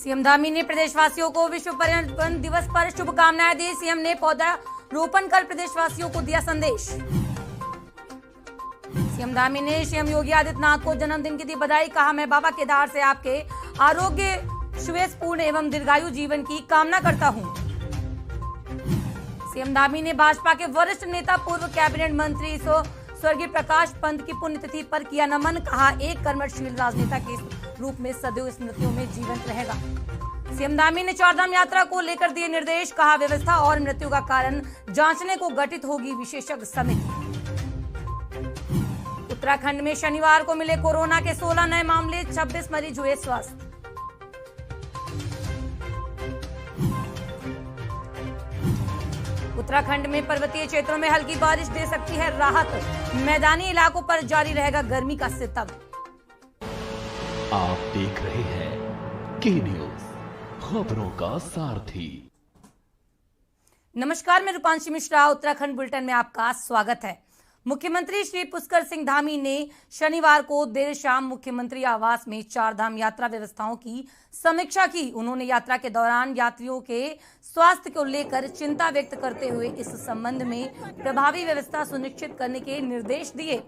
CM Dhami ने प्रदेशवासियों को विश्व पर्यावरण दिवस पर शुभकामनाएं दी। सीएम ने पौधारोपण कर प्रदेशवासियों को दिया संदेश। सीएम धामी ने सीएम योगी आदित्यनाथ को जन्मदिन की दी बधाई। कहा, मैं बाबा केदार से आपके आरोग्य, सुवेशपूर्ण एवं दीर्घायु जीवन की कामना करता हूं। सीएम धामी ने भाजपा के वरिष्ठ नेता पूर्व कैबिनेट मंत्री स्वर्गीय प्रकाश पंत की पुण्यतिथि पर किया नमन। कहा, एक कर्मठशील राजनेता के रूप में सदैव स्मृतियों में जीवंत रहेगा। सीएम धामी ने चारधाम यात्रा को लेकर दिए निर्देश। कहा, व्यवस्था और मृत्यु का कारण जांचने को गठित होगी विशेषज्ञ समिति। उत्तराखंड में शनिवार को मिले कोरोना के 16 नए मामले, 26 मरीज हुए स्वस्थ। उत्तराखंड में पर्वतीय क्षेत्रों में हल्की बारिश दे सकती है राहत। मैदानी इलाकों पर जारी रहेगा गर्मी का सितम। आप देख रहे हैं के न्यूज, खबरों का सारथी। नमस्कार, मैं रूपांशी मिश्रा, उत्तराखंड बुलेटिन में आपका स्वागत है। मुख्यमंत्री श्री पुष्कर सिंह धामी ने शनिवार को देर शाम मुख्यमंत्री आवास में चारधाम यात्रा व्यवस्थाओं की समीक्षा की। उन्होंने यात्रा के दौरान यात्रियों के स्वास्थ्य को लेकर चिंता व्यक्त करते हुए इस संबंध में प्रभावी व्यवस्था सुनिश्चित करने के निर्देश दिए।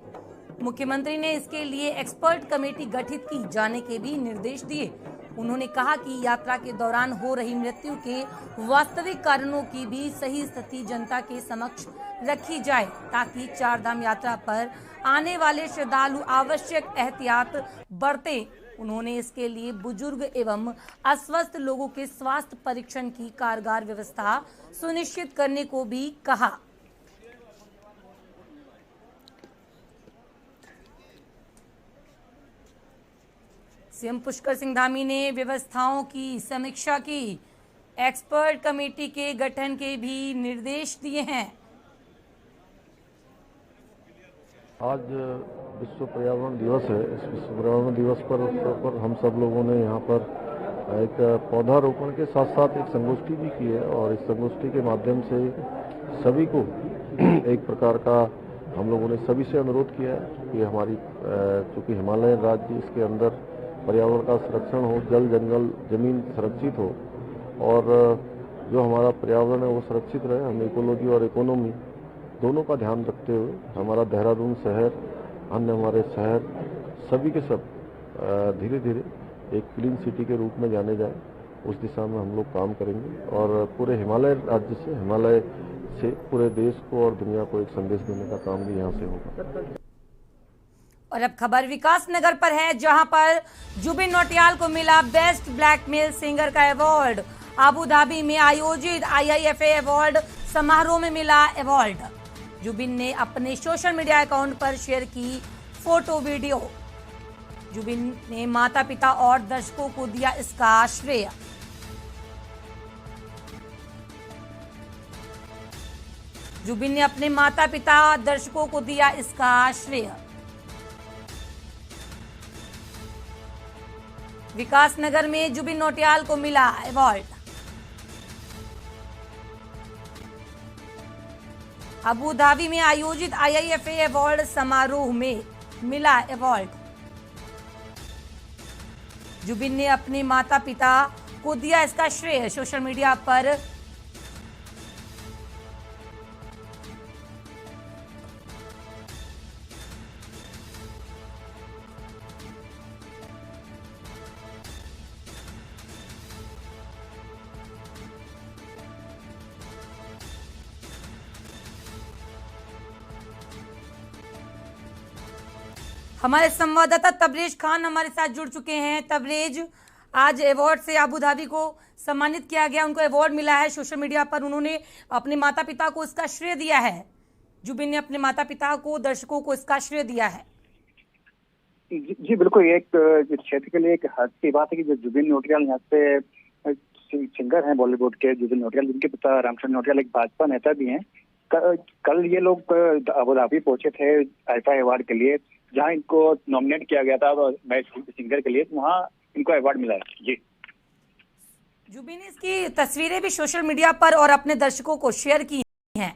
मुख्यमंत्री ने इसके लिए एक्सपर्ट कमेटी गठित की जाने के भी निर्देश दिए। उन्होंने कहा कि यात्रा के दौरान हो रही मृत्यु के वास्तविक कारणों की भी सही स्थिति जनता के समक्ष रखी जाए, ताकि चारधाम यात्रा पर आने वाले श्रद्धालु आवश्यक एहतियात बरतें। उन्होंने इसके लिए बुजुर्ग एवं अस्वस्थ लोगों के स्वास्थ्य परीक्षण की कारगर व्यवस्था सुनिश्चित करने को भी कहा। सीएम पुष्कर सिंह धामी ने व्यवस्थाओं की समीक्षा की। एक्सपर्ट कमेटी के गठन के भी निर्देश दिए हैं। आज विश्व पर्यावरण दिवस है। इस विश्व पर्यावरण दिवस पर हम सब लोगों ने यहाँ पर एक पौधारोपण के साथ साथ एक संगोष्ठी भी की है और इस संगोष्ठी के माध्यम से सभी को एक प्रकार का हम लोगों ने सभी से अनुरोध किया है कि हमारी चूँकि हिमालय राज्य, इसके अंदर पर्यावरण का संरक्षण हो, जल जंगल जमीन सुरक्षित हो और जो हमारा पर्यावरण है वो सुरक्षित रहे। हम इकोलॉजी और इकोनॉमी दोनों का ध्यान रखते हुए हमारा देहरादून शहर, अन्य हमारे शहर सभी के सब धीरे धीरे एक क्लीन सिटी के रूप में जाने जाए, उस दिशा में हम लोग काम करेंगे और पूरे हिमालय राज्य से, हिमालय से पूरे देश को और दुनिया को एक संदेश देने का काम भी यहाँ से होगा। और अब खबर विकास नगर पर है, जहां पर जुबिन नौटियाल को मिला बेस्ट ब्लैक मेल सिंगर का अवार्ड। अबू धाबी में आयोजित IIFA अवार्ड समारोह में मिला अवार्ड। जुबिन ने अपने सोशल मीडिया अकाउंट पर शेयर की फोटो वीडियो। जुबिन ने माता पिता और दर्शकों को दिया इसका श्रेय। जुबिन ने अपने माता पिता दर्शकों को दिया इसका श्रेय। विकास नगर में जुबिन नौटियाल को मिला अवार्ड। अबू धाबी में आयोजित IIFA अवार्ड समारोह में मिला अवार्ड। जुबिन ने अपने माता पिता को दिया इसका श्रेय। सोशल मीडिया पर हमारे संवाददाता तबरेज खान हमारे साथ जुड़ चुके हैं। तबरेज, आज अवार्ड से अबू धाबी को सम्मानित किया गया, उनको अवार्ड मिला है। सोशल मीडिया पर उन्होंने अपने माता पिता को इसका श्रेय दिया है। जुबिन ने अपने माता पिता को, दर्शकों को इसका श्रेय दिया है। जी बिल्कुल, एक क्षेत्र के लिए एक हद की बात है कि जो जुबिन नौटियाल यहाँ पे सिंगर हैं बॉलीवुड के, जुबिन नौटियाल, जिनके पिता रामचंद्र नौटियाल एक भाजपा नेता भी हैं। कल ये लोग अबू धाबी पहुंचे थे IIFA अवार्ड के लिए, जहां इनको नॉमिनेट किया गया था बेस्ट सिंगर के लिए, वहां इनको अवार्ड मिला है। जी, जुबिन ने इसकी तस्वीरें भी सोशल मीडिया पर और अपने दर्शकों को शेयर की हैं।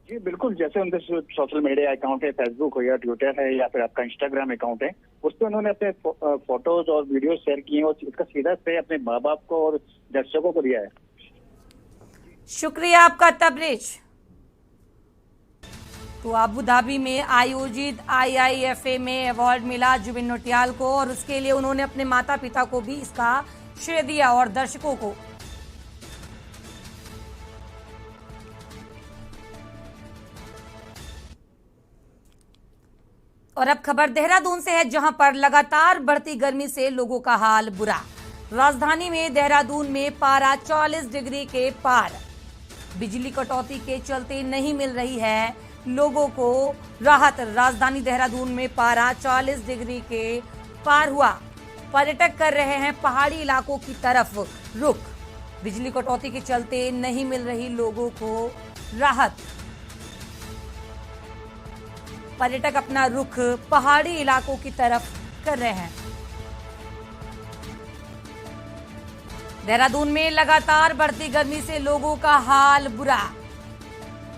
जी बिल्कुल, जैसे उनके सोशल मीडिया अकाउंट है, फेसबुक हो या ट्विटर है या फिर आपका इंस्टाग्राम अकाउंट है, उस पर उन्होंने अपने फोटोज और वीडियो शेयर किए हैं और इसका सीधा श्रेय अपने माँ बाप को और दर्शकों को दिया है। शुक्रिया आपका तबरेज। तो अबू धाबी में आयोजित IIFA में अवार्ड मिला जुबिन नौटियाल को और उसके लिए उन्होंने अपने माता पिता को भी इसका श्रेय दिया और दर्शकों को। और अब खबर देहरादून से है, जहां पर लगातार बढ़ती गर्मी से लोगों का हाल बुरा। राजधानी में देहरादून में पारा 40 डिग्री के पार। बिजली कटौती के चलते नहीं मिल रही है लोगों को राहत। राजधानी देहरादून में पारा 40 डिग्री के पार हुआ। पर्यटक कर रहे हैं पहाड़ी इलाकों की तरफ रुख। बिजली कटौती के चलते नहीं मिल रही लोगों को राहत। पर्यटक अपना रुख पहाड़ी इलाकों की तरफ कर रहे हैं। देहरादून में लगातार बढ़ती गर्मी से लोगों का हाल बुरा।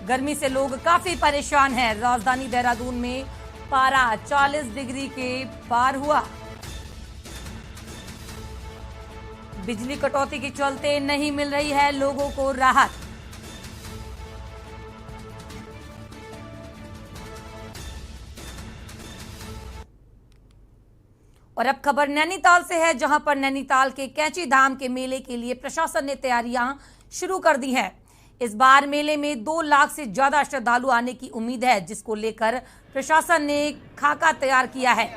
गर्मी से लोग काफी परेशान हैं। राजधानी देहरादून में पारा 40 डिग्री के पार हुआ। बिजली कटौती के चलते नहीं मिल रही है लोगों को राहत। और अब खबर नैनीताल से है, जहां पर नैनीताल के कैंची धाम के मेले के लिए प्रशासन ने तैयारियां शुरू कर दी हैं। इस बार मेले में 2 लाख से ज्यादा श्रद्धालु आने की उम्मीद है, जिसको लेकर प्रशासन ने खाका तैयार किया है।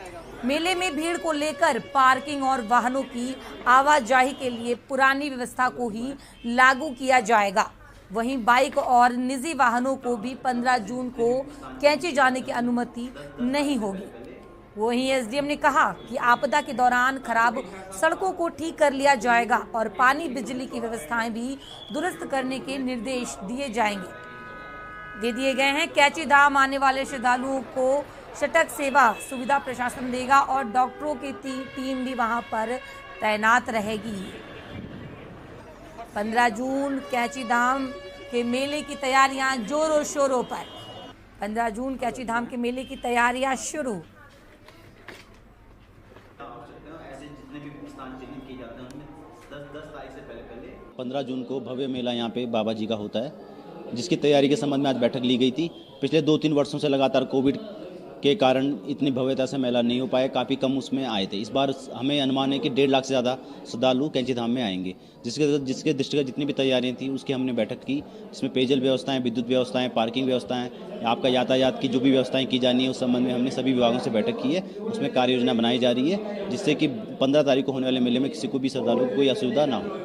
मेले में भीड़ को लेकर पार्किंग और वाहनों की आवाजाही के लिए पुरानी व्यवस्था को ही लागू किया जाएगा। वहीं बाइक और निजी वाहनों को भी 15 जून को कैंची जाने की अनुमति नहीं होगी। वहीं एसडीएम ने कहा कि आपदा के दौरान खराब सड़कों को ठीक कर लिया जाएगा और पानी बिजली की व्यवस्थाएं भी दुरुस्त करने के निर्देश दे दिए गए हैं। कैंची धाम आने वाले श्रद्धालुओं को सटक सेवा सुविधा प्रशासन देगा और डॉक्टरों की टीम भी वहां पर तैनात रहेगी। 15 जून कैंची धाम के मेले की तैयारियां जोरों शोरों पर। 15 जून कैंची धाम के मेले की तैयारियां शुरू। 15 जून को भव्य मेला यहाँ पे बाबा जी का होता है, जिसकी तैयारी के संबंध में आज बैठक ली गई थी। पिछले 2-3 वर्षों से लगातार कोविड के कारण इतनी भव्यता से मेला नहीं हो पाया, काफ़ी कम उसमें आए थे। इस बार हमें अनुमान है कि 1.5 लाख से ज़्यादा श्रद्धालु कैंची धाम में आएंगे, जिसके दृष्टिगत जितनी भी तैयारियां थी उसकी हमने बैठक की। इसमें पेयजल व्यवस्थाएं, विद्युत व्यवस्थाएं, पार्किंग व्यवस्थाएं, आपका यातायात की जो भी व्यवस्थाएं की जानी है उस संबंध में हमने सभी विभागों से बैठक की है। उसमें कार्य योजना बनाई जा रही है, जिससे कि 15 तारीख को होने वाले मेले में किसी को भी श्रद्धालु को कोई असुविधा ना हो।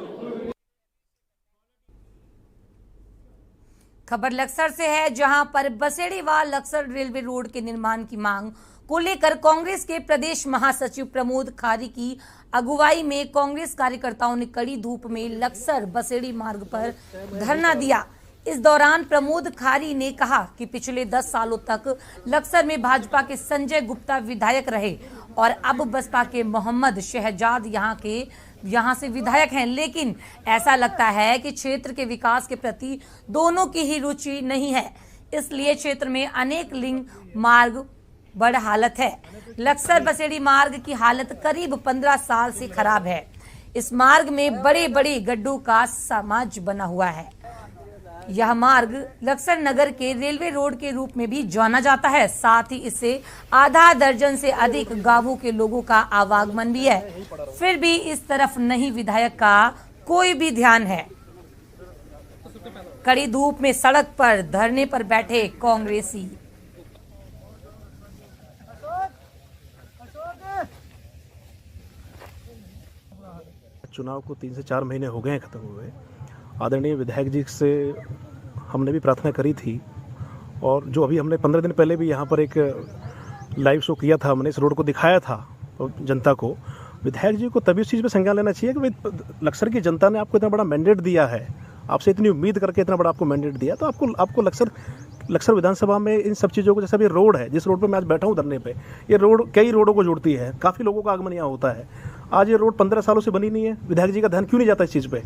खबर लक्सर से है, जहां पर बसेड़ीवाल लक्सर रेलवे रोड के निर्माण की मांग को लेकर कांग्रेस के प्रदेश महासचिव प्रमोद खारी की अगुवाई में कांग्रेस कार्यकर्ताओं ने कड़ी धूप में लक्सर बसेड़ी मार्ग पर धरना दिया। इस दौरान प्रमोद खारी ने कहा कि पिछले 10 सालों तक लक्सर में भाजपा के संजय गुप्ता विधायक रहे और अब बसपा के मोहम्मद शहजाद यहाँ से विधायक हैं, लेकिन ऐसा लगता है कि क्षेत्र के विकास के प्रति दोनों की ही रुचि नहीं है। इसलिए क्षेत्र में अनेक लिंक मार्ग बड़ हालत है। लक्सर बसेड़ी मार्ग की हालत करीब 15 साल से खराब है। इस मार्ग में बड़े बड़े गड्ढों का समाज बना हुआ है। यह मार्ग लक्सर नगर के रेलवे रोड के रूप में भी जाना जाता है। साथ ही इससे आधा दर्जन से अधिक गांवों के लोगों का आवागमन भी है। फिर भी इस तरफ नहीं विधायक का कोई भी ध्यान है। कड़ी धूप में सड़क पर धरने पर बैठे कांग्रेसी। चुनाव को 3 से 4 महीने हो गए हैं खत्म हुए। आदरणीय विधायक जी से हमने भी प्रार्थना करी थी और जो अभी हमने 15 दिन पहले भी यहाँ पर एक लाइव शो किया था, हमने इस रोड को दिखाया था जनता को। विधायक जी को तभी इस चीज़ पे संज्ञान लेना चाहिए कि भाई लक्सर की जनता ने आपको इतना बड़ा मैंडेट दिया है, आपसे इतनी उम्मीद करके इतना बड़ा आपको मैंडेट दिया, तो आपको लक्सर विधानसभा में इन सब चीज़ों को, जैसा भी रोड है, जिस रोड पर मैं आज बैठा हूँ धरने पे, ये रोड कई रोडों को जोड़ती है, काफ़ी लोगों का आगमन यहाँ होता है। आज ये रोड 15 सालों से बनी नहीं है। विधायक जी का ध्यान क्यों नहीं जाता इस चीज़ पे?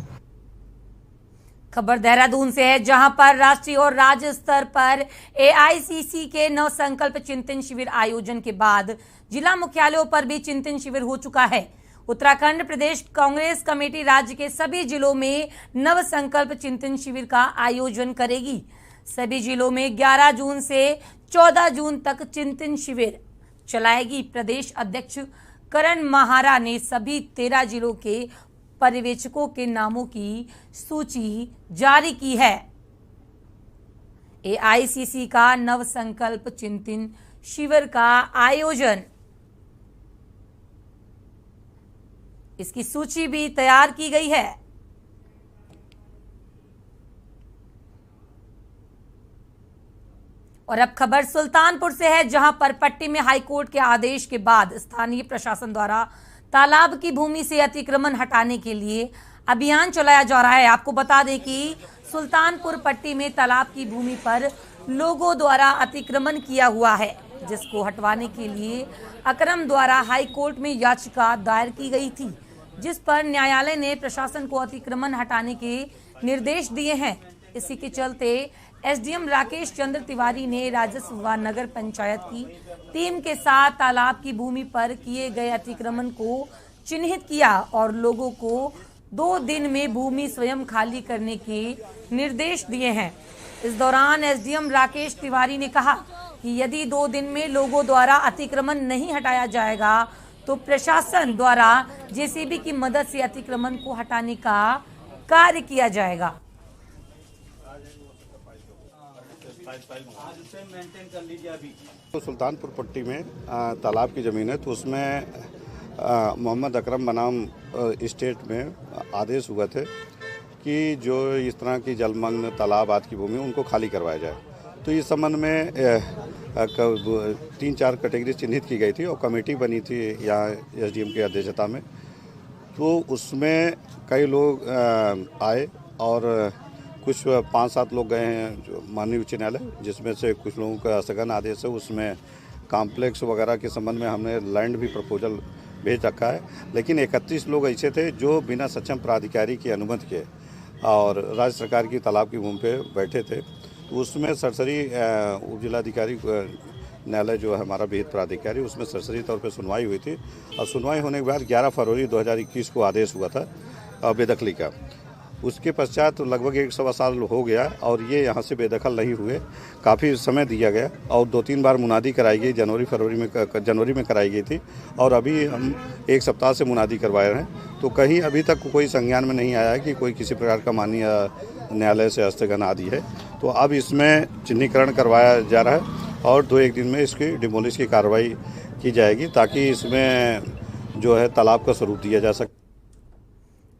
खबर देहरादून से है, जहां पर राष्ट्रीय और राज्य स्तर पर एआईसीसी के नव संकल्प चिंतन शिविर आयोजन के बाद जिला मुख्यालयों पर भी चिंतन शिविर हो चुका है। उत्तराखंड प्रदेश कांग्रेस कमेटी राज्य के सभी जिलों में नव संकल्प चिंतन शिविर का आयोजन करेगी। सभी जिलों में 11 जून से 14 जून तक चिंतन शिविर चलाएगी। प्रदेश अध्यक्ष करण महारा ने सभी 13 जिलों के पर्यवेक्षकों के नामों की सूची जारी की है। एआईसीसी का नव संकल्प चिंतन शिविर का आयोजन, इसकी सूची भी तैयार की गई है। और अब खबर सुल्तानपुर से है, जहां पर पट्टी में हाईकोर्ट के आदेश के बाद स्थानीय प्रशासन द्वारा तालाब की भूमि से अतिक्रमण हटाने के लिए अभियान चलाया जा रहा है। आपको बता दें कि सुल्तानपुर पट्टी में तालाब की भूमि पर लोगों द्वारा अतिक्रमण किया हुआ है, जिसको हटवाने के लिए अकरम द्वारा हाई कोर्ट में याचिका दायर की गई थी, जिस पर न्यायालय ने प्रशासन को अतिक्रमण हटाने के निर्देश दिए हैं। इसी के चलते एसडीएम राकेश चंद्र तिवारी ने राजस्व व नगर पंचायत की टीम के साथ तालाब की भूमि पर किए गए अतिक्रमण को चिन्हित किया और लोगों को 2 दिन में भूमि स्वयं खाली करने के निर्देश दिए हैं। इस दौरान एसडीएम राकेश तिवारी ने कहा कि यदि 2 दिन में लोगों द्वारा अतिक्रमण नहीं हटाया जाएगा तो प्रशासन द्वारा जेसीबी की मदद से अतिक्रमण को हटाने का कार्य किया जाएगा। तो सुल्तानपुर पट्टी में तालाब की ज़मीन है, तो उसमें मोहम्मद अकरम बनाम स्टेट में आदेश हुए थे कि जो इस तरह की जलमग्न तालाब आदि की भूमि उनको खाली करवाया जाए। तो इस संबंध में 3-4 कैटेगरी चिन्हित की गई थी और कमेटी बनी थी यहाँ एसडीएम की अध्यक्षता में। तो उसमें कई लोग आए और कुछ 5-7 लोग गए हैं जो माननीय उच्च न्यायालय, जिसमें से कुछ लोगों का स्थगन आदेश है। उसमें कॉम्प्लेक्स वगैरह के संबंध में हमने लैंड भी प्रपोजल भेज रखा है, लेकिन 31 लोग ऐसे थे जो बिना सक्षम प्राधिकारी की अनुमति के और राज्य सरकार की तालाब की भूमि पे बैठे थे। तो उसमें सरसरी उप जिलाधिकारी न्यायालय जो है हमारा विहित प्राधिकारी, उसमें सरसरी तौर पे सुनवाई हुई थी और सुनवाई होने के बाद 11 फरवरी 2021 को आदेश हुआ था बेदखली का। उसके पश्चात लगभग 1 साल हो गया और ये यहाँ से बेदखल नहीं हुए। काफ़ी समय दिया गया और 2-3 बार मुनादी कराई गई, जनवरी में कराई गई थी और अभी हम 1 सप्ताह से मुनादी करवाए रहे हैं। तो कहीं अभी तक कोई संज्ञान में नहीं आया कि कोई किसी प्रकार का माननीय न्यायालय से स्थगन आदि है। तो अब इसमें चिन्हीकरण करवाया जा रहा है और 2-1 दिन में इसकी डिमोलिश की कार्रवाई की जाएगी, ताकि इसमें जो है तालाब का स्वरूप दिया जा सके।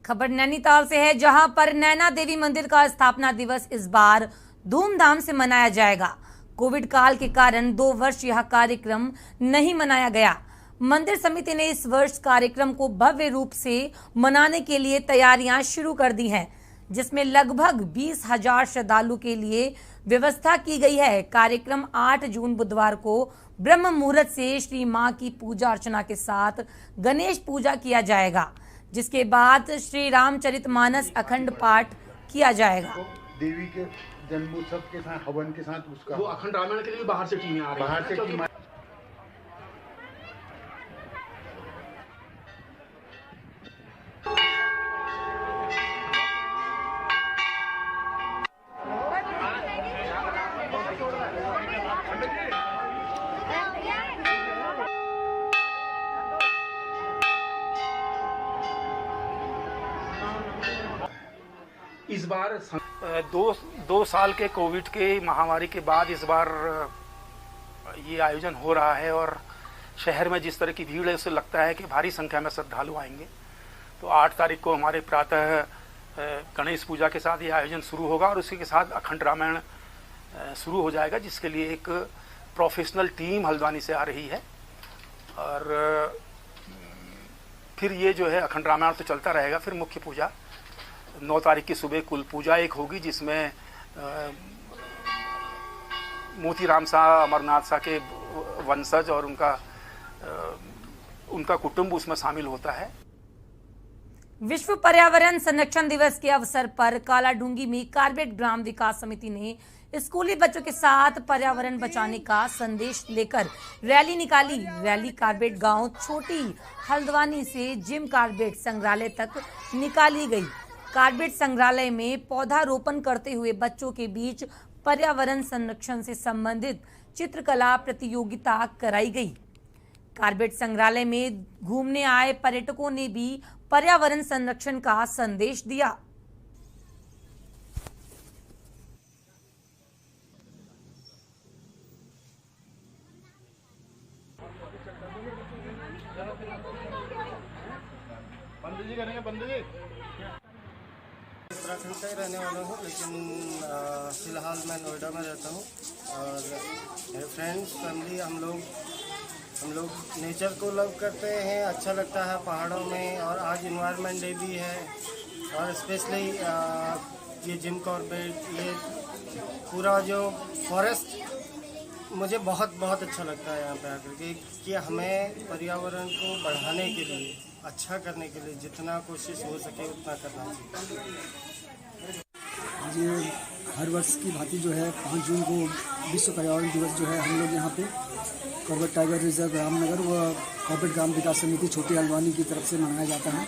खबर नैनीताल से है, जहां पर नैना देवी मंदिर का स्थापना दिवस इस बार धूमधाम से मनाया जाएगा। कोविड काल के कारण 2 वर्ष यह कार्यक्रम नहीं मनाया गया। मंदिर समिति ने इस वर्ष कार्यक्रम को भव्य रूप से मनाने के लिए तैयारियां शुरू कर दी हैं, जिसमें लगभग 20,000 श्रद्धालु के लिए व्यवस्था की गई है। कार्यक्रम 8 जून बुधवार को ब्रह्म मुहूर्त से श्री मां की पूजा अर्चना के साथ गणेश पूजा किया जाएगा, जिसके बाद श्री रामचरितमानस अखंड पाठ किया जाएगा। देवी के जन्मोत्सव के साथ हवन के साथ उसका वो अखंड रामायण के लिए बाहर से टीमें आ रही हैं। इस बार 2 साल के कोविड के महामारी के बाद इस बार ये आयोजन हो रहा है और शहर में जिस तरह की भीड़ है उससे लगता है कि भारी संख्या में श्रद्धालु आएंगे। तो 8 तारीख को हमारे प्रातः गणेश पूजा के साथ ये आयोजन शुरू होगा और उसी के साथ अखंड रामायण शुरू हो जाएगा, जिसके लिए एक प्रोफेशनल टीम हल्द्वानी से आ रही है। और फिर ये जो है अखंड रामायण तो चलता रहेगा। फिर मुख्य पूजा 9 तारीख की सुबह कुल पूजा एक होगी, जिसमें मोतीराम शाह, अमरनाथ शाह के वंशज और उनका कुटुंब उसमें शामिल होता है। विश्व पर्यावरण संरक्षण दिवस के अवसर पर कालाढूंगी में कार्बेट ग्राम विकास समिति ने स्कूली बच्चों के साथ पर्यावरण बचाने का संदेश लेकर रैली निकाली। रैली कार्बेट गांव छोटी हल्द्वानी से जिम कार्बेट संग्रहालय तक निकाली गई। कार्बेट संग्रहालय में पौधारोपण करते हुए बच्चों के बीच पर्यावरण संरक्षण से संबंधित चित्रकला प्रतियोगिता कराई गई। कार्बेट संग्रहालय में घूमने आए पर्यटकों ने भी पर्यावरण संरक्षण का संदेश दिया। उत्तराखंड का ही रहने वाला हूँ, लेकिन फिलहाल मैं नोएडा में रहता हूँ और मेरे फ्रेंड्स फैमिली हम लोग नेचर को लव करते हैं। अच्छा लगता है पहाड़ों में, और आज इन्वायरमेंट डे भी है और स्पेशली ये जिम कॉर्बेट, ये पूरा जो फॉरेस्ट मुझे बहुत बहुत अच्छा लगता है यहाँ पे आकर के, कि हमें पर्यावरण को बढ़ाने के लिए, अच्छा करने के लिए जितना कोशिश हो सके उतना करना चाहिए। आज ये हर वर्ष की भांति जो है 5 जून को विश्व पर्यावरण दिवस जो है हम लोग यहाँ पे कार्बेट टाइगर रिजर्व रामनगर व कार्बेट ग्राम विकास समिति छोटी हल्द्वानी की तरफ से मनाया जाता है।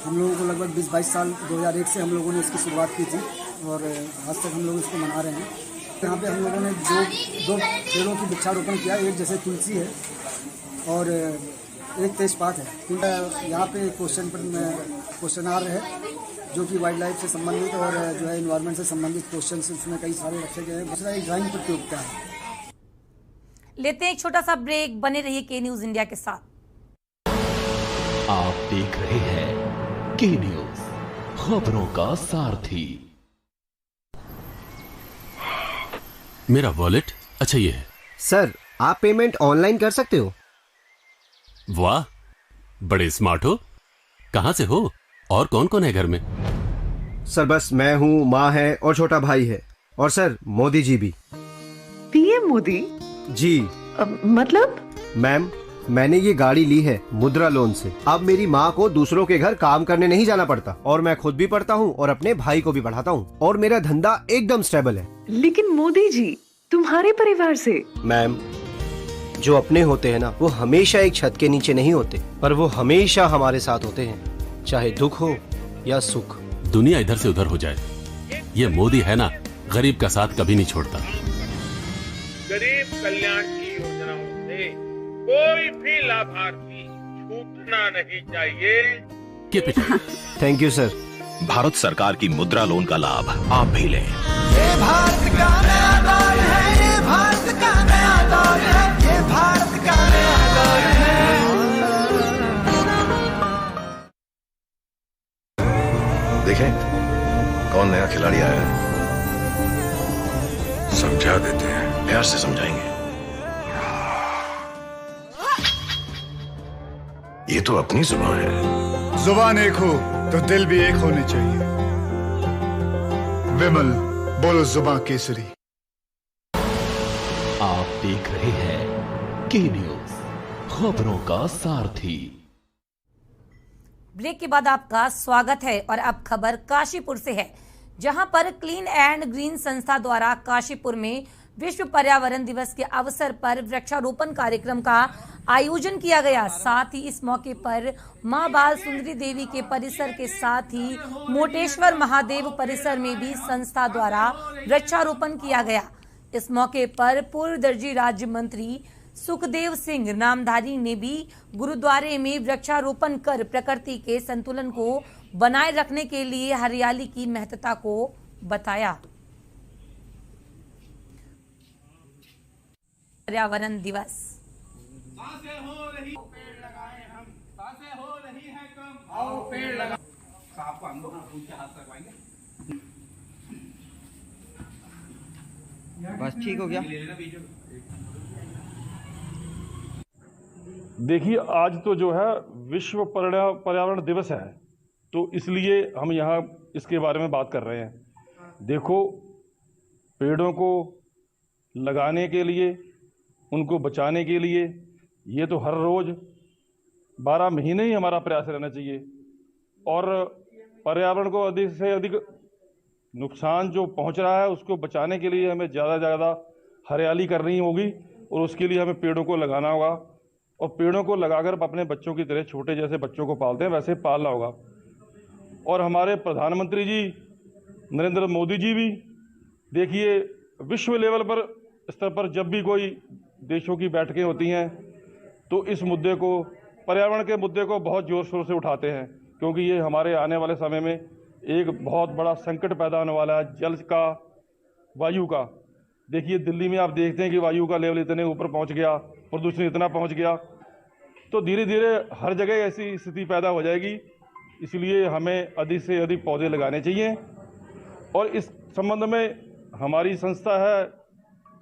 हम लोगों को लगभग 20-22 साल 2001 से हम लोगों ने इसकी शुरुआत की थी और आज तक हम लोग इसको मना रहे हैं। यहाँ पे हम लोगों ने दो पेड़ों की वृक्षारोपण किया, एक जैसे तुलसी है और एक तेजपात है। यहाँ पे क्वेश्चनार है जो कि वाइल्ड लाइफ से संबंधित और जो है एनवायरनमेंट से संबंधित क्वेश्चन उसमें कई सारे रखे गए हैं। दूसरा एक ड्राइंग प्रतियोगिता है। लेते हैं एक छोटा सा ब्रेक, बने रहिए के न्यूज इंडिया के साथ। आप देख रहे हैं के न्यूज, खबरों का सारथी। मेरा वॉलेट, अच्छा ये है। सर, आप पेमेंट ऑनलाइन कर सकते हो। वाह, बड़े स्मार्ट हो। कहाँ से हो और कौन कौन है घर में? सर बस मैं हूँ, माँ है और छोटा भाई है, और सर मोदी जी भी। पीएम मोदी जी। मतलब? मैम, मैंने ये गाड़ी ली है मुद्रा लोन से। अब मेरी माँ को दूसरों के घर काम करने नहीं जाना पड़ता और मैं खुद भी पढ़ता हूँ और अपने भाई को भी पढ़ाता हूँ और मेरा धंधा एकदम स्टेबल है। लेकिन मोदी जी, तुम्हारे परिवार से? मैम, जो अपने होते हैं ना, वो हमेशा एक छत के नीचे नहीं होते, पर वो हमेशा हमारे साथ होते हैं, चाहे दुख हो या सुख। दुनिया इधर से उधर हो जाए, ये मोदी है ना, गरीब का साथ कभी नहीं छोड़ता। गरीब कल्याण की योजनाओं से कोई भी लाभार्थी छूटना नहीं चाहिए। Thank you sir. भारत सरकार की मुद्रा लोन का लाभ आप भी लें। ये भारत का नया दौर है, ये भारत का नया दौर है, ये भारत का नया दौर है। देखें कौन नया खिलाड़ी आया है, समझा देते हैं, प्यार से समझाएंगे। ये तो अपनी जुबान है। जुबान एक हो तो दिल भी एक होने चाहिए। विमल, बोलो जुबान केसरी। आप देख रहे हैं के न्यूज, खबरों का सारथी। ब्रेक के बाद आपका स्वागत है और अब खबर काशीपुर से है, जहां पर क्लीन एंड ग्रीन संस्था द्वारा काशीपुर में विश्व पर्यावरण दिवस के अवसर पर वृक्षारोपण कार्यक्रम का आयोजन किया गया। साथ ही इस मौके पर मां बाल सुंदरी देवी के परिसर के साथ ही मोटेश्वर महादेव परिसर में भी संस्था द्वारा वृक्षारोपण किया गया। इस मौके पर पूर्व दर्जी राज्य मंत्री सुखदेव सिंह नामधारी ने भी गुरुद्वारे में वृक्षारोपण कर प्रकृति के संतुलन को बनाए रखने के लिए हरियाली की महत्ता को बताया। पर्यावरण दिवस बस ठीक हो गया। देखिए, आज तो जो है विश्व पर्यावरण दिवस है, तो इसलिए हम यहाँ इसके बारे में बात कर रहे हैं। देखो, पेड़ों को लगाने के लिए, उनको बचाने के लिए, ये तो हर रोज़ 12 महीने ही हमारा प्रयास रहना चाहिए। और पर्यावरण को अधिक से अधिक नुकसान जो पहुंच रहा है उसको बचाने के लिए हमें ज़्यादा से ज़्यादा हरियाली करनी होगी और उसके लिए हमें पेड़ों को लगाना होगा और पेड़ों को लगाकर अपने बच्चों की तरह छोटे जैसे बच्चों को पालते हैं वैसे पालना होगा। और हमारे प्रधानमंत्री जी नरेंद्र मोदी जी भी देखिए विश्व लेवल पर स्तर पर जब भी कोई देशों की बैठकें होती हैं तो इस मुद्दे को, पर्यावरण के मुद्दे को बहुत जोर शोर से उठाते हैं, क्योंकि ये हमारे आने वाले समय में एक बहुत बड़ा संकट पैदा होने वाला है, जल का, वायु का। देखिए दिल्ली में आप देखते हैं कि वायु का लेवल इतने ऊपर पहुंच गया, प्रदूषण इतना पहुंच गया, तो धीरे धीरे हर जगह ऐसी स्थिति पैदा हो जाएगी। इसलिए हमें अधिक से अधिक पौधे लगाने चाहिए। और इस संबंध में हमारी संस्था है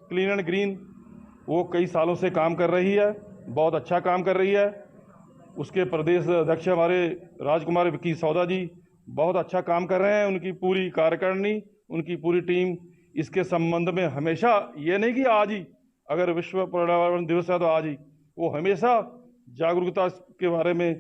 क्लीन एंड ग्रीन, वो कई सालों से काम कर रही है, बहुत अच्छा काम कर रही है। उसके प्रदेश अध्यक्ष हमारे राजकुमार विक्की सौदा जी बहुत अच्छा काम कर रहे हैं। उनकी पूरी कार्यकारिणी, उनकी पूरी टीम इसके संबंध में हमेशा, ये नहीं कि आज ही, अगर विश्व पर्यावरण दिवस है तो आज ही, वो हमेशा जागरूकता के बारे में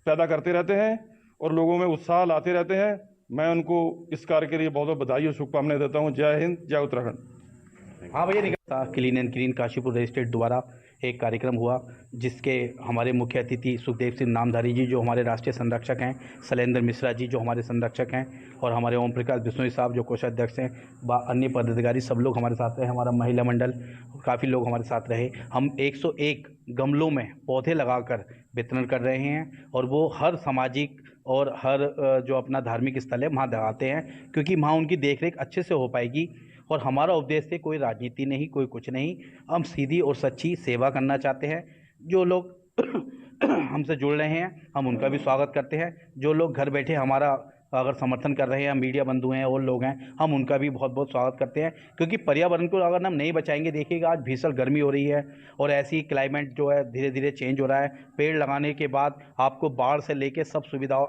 पैदा करते रहते हैं और लोगों में उत्साह लाते रहते हैं। मैं उनको इस कार्य के लिए बहुत बहुत बधाई और शुभकामनाएं देता हूं। जय हिंद, जय उत्तराखंड। हाँ भैया, क्लीन एंड ग्रीन काशीपुर रजिस्ट्रेट द्वारा एक कार्यक्रम हुआ जिसके हमारे मुख्य अतिथि सुखदेव सिंह नामधारी जी जो हमारे राष्ट्रीय संरक्षक हैं, शैलेंद्र मिश्रा जी जो हमारे संरक्षक हैं और हमारे ओम प्रकाश बिश्नोई साहब जो कोषाध्यक्ष हैं, अन्य पदाधिकारी सब लोग हमारे साथ रहे। हमारा महिला मंडल काफ़ी लोग हमारे साथ रहे। हम 101 गमलों में पौधे लगाकर वितरण कर रहे हैं और वो हर सामाजिक और हर जो अपना धार्मिक स्थल है वहाँ लगाते हैं, क्योंकि वहाँ उनकी देखरेख अच्छे से हो पाएगी। और हमारा उद्देश्य कोई राजनीति नहीं, कोई कुछ नहीं, हम सीधी और सच्ची सेवा करना चाहते हैं। जो लोग हमसे जुड़ रहे हैं हम उनका भी स्वागत करते हैं। जो लोग घर बैठे हमारा अगर समर्थन कर रहे हैं, मीडिया बंधु हैं और लोग हैं, हम उनका भी बहुत बहुत स्वागत करते हैं, क्योंकि पर्यावरण को अगर हम नहीं बचाएंगे, देखिएगा आज भीषण गर्मी हो रही है और ऐसी क्लाइमेट जो है धीरे धीरे चेंज हो रहा है। पेड़ लगाने के बाद आपको बाढ़ से लेके सब सुविधा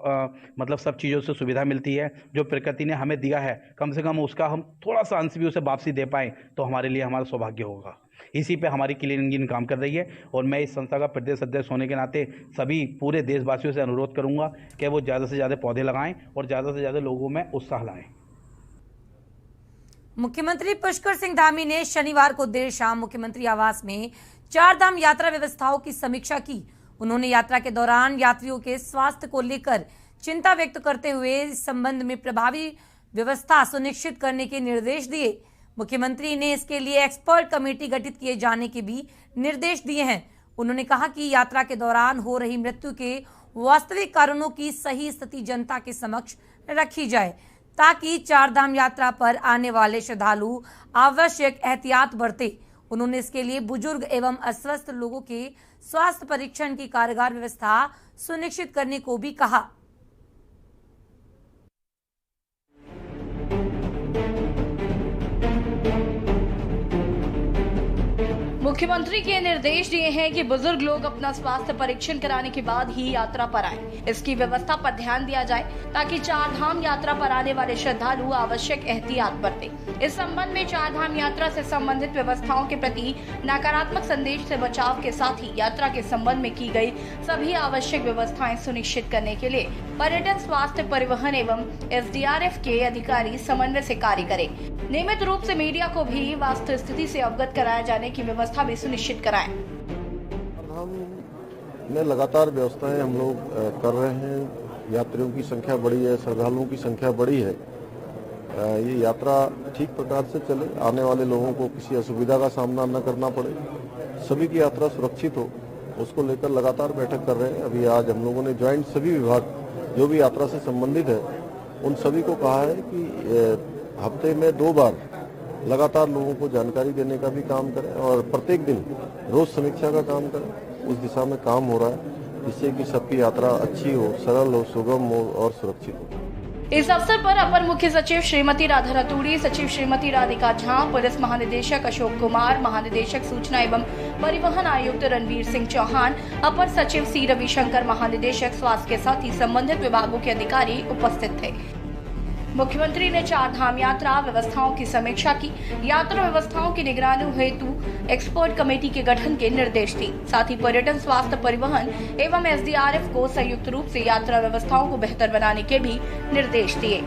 मतलब सब चीज़ों से सुविधा मिलती है। जो प्रकृति ने हमें दिया है, कम से कम उसका हम थोड़ा सा अंश भी उसे वापसी दे पाएँ तो हमारे लिए हमारा सौभाग्य होगा। इसी पे हमारी क्लीन एंड ग्रीन काम कर रही है और मैं इस संस्था का प्रदेश अध्यक्ष होने के नाते सभी पूरे देशवासियों से अनुरोध करूंगा कि वो ज़्यादा से ज़्यादा पौधे लगाएं और ज़्यादा से ज़्यादा लोगों में उत्साह लाएं। मुख्यमंत्री पुष्कर सिंह धामी ने शनिवार को देर शाम मुख्यमंत्री आवास में चारधाम यात्रा व्यवस्थाओं की समीक्षा की। उन्होंने यात्रा के दौरान यात्रियों के स्वास्थ्य को लेकर चिंता व्यक्त करते हुए इस संबंध में प्रभावी व्यवस्था सुनिश्चित करने के निर्देश दिए। मुख्यमंत्री ने इसके लिए एक्सपर्ट कमेटी गठित किए जाने के भी निर्देश दिए हैं। उन्होंने कहा कि यात्रा के दौरान हो रही मृत्यु के वास्तविक कारणों की सही स्थिति जनता के समक्ष रखी जाए, ताकि चारधाम यात्रा पर आने वाले श्रद्धालु आवश्यक एहतियात बरते। उन्होंने इसके लिए बुजुर्ग एवं अस्वस्थ लोगों के स्वास्थ्य परीक्षण की कारगर व्यवस्था सुनिश्चित करने को भी कहा। मुख्यमंत्री के निर्देश दिए हैं कि बुजुर्ग लोग अपना स्वास्थ्य परीक्षण कराने के बाद ही यात्रा पर आए। इसकी व्यवस्था पर ध्यान दिया जाए ताकि चारधाम यात्रा पर आने वाले श्रद्धालु आवश्यक एहतियात बरतें। इस संबंध में चारधाम यात्रा से संबंधित व्यवस्थाओं के प्रति नकारात्मक संदेश से बचाव के साथ ही यात्रा के संबंध में की गई सभी आवश्यक व्यवस्थाएं सुनिश्चित करने के लिए पर्यटन, स्वास्थ्य, परिवहन एवं SDRF के अधिकारी समन्वय से कार्य करें। नियमित रूप से मीडिया को भी वास्तव स्थिति से अवगत कराया जाने की व्यवस्था भी सुनिश्चित कराएं। हम लगातार व्यवस्थाएं हम लोग कर रहे हैं। यात्रियों की संख्या बढ़ी है, श्रद्धालुओं की संख्या बढ़ी है। ये यात्रा ठीक प्रकार से चले, आने वाले लोगों को किसी असुविधा का सामना न करना पड़े, सभी की यात्रा सुरक्षित हो, उसको लेकर लगातार बैठक कर रहे हैं। अभी आज हम लोगों ने ज्वाइंट सभी विभाग जो भी यात्रा से संबंधित है उन सभी को कहा है कि हफ्ते में 2 बार लगातार लोगों को जानकारी देने का भी काम करें और प्रत्येक दिन रोज समीक्षा का काम करें। उस दिशा में काम हो रहा है जिससे कि सबकी यात्रा अच्छी हो, सरल हो, सुगम हो और सुरक्षित हो। इस अवसर पर अपर मुख्य सचिव श्रीमती राधा रतूड़ी, सचिव श्रीमती राधिका झा, पुलिस महानिदेशक अशोक कुमार, महानिदेशक सूचना एवं परिवहन आयुक्त रणवीर सिंह चौहान, अपर सचिव सी रविशंकर, महानिदेशक स्वास्थ्य के साथ ही संबंधित विभागों के अधिकारी उपस्थित थे। मुख्यमंत्री ने चार धाम यात्रा व्यवस्थाओं की समीक्षा की। यात्रा व्यवस्थाओं की निगरानी हेतु एक्सपर्ट कमेटी के गठन के निर्देश दिए। साथ ही पर्यटन, स्वास्थ्य, परिवहन एवं SDRF को संयुक्त रूप से यात्रा व्यवस्थाओं को बेहतर बनाने के भी निर्देश दिए।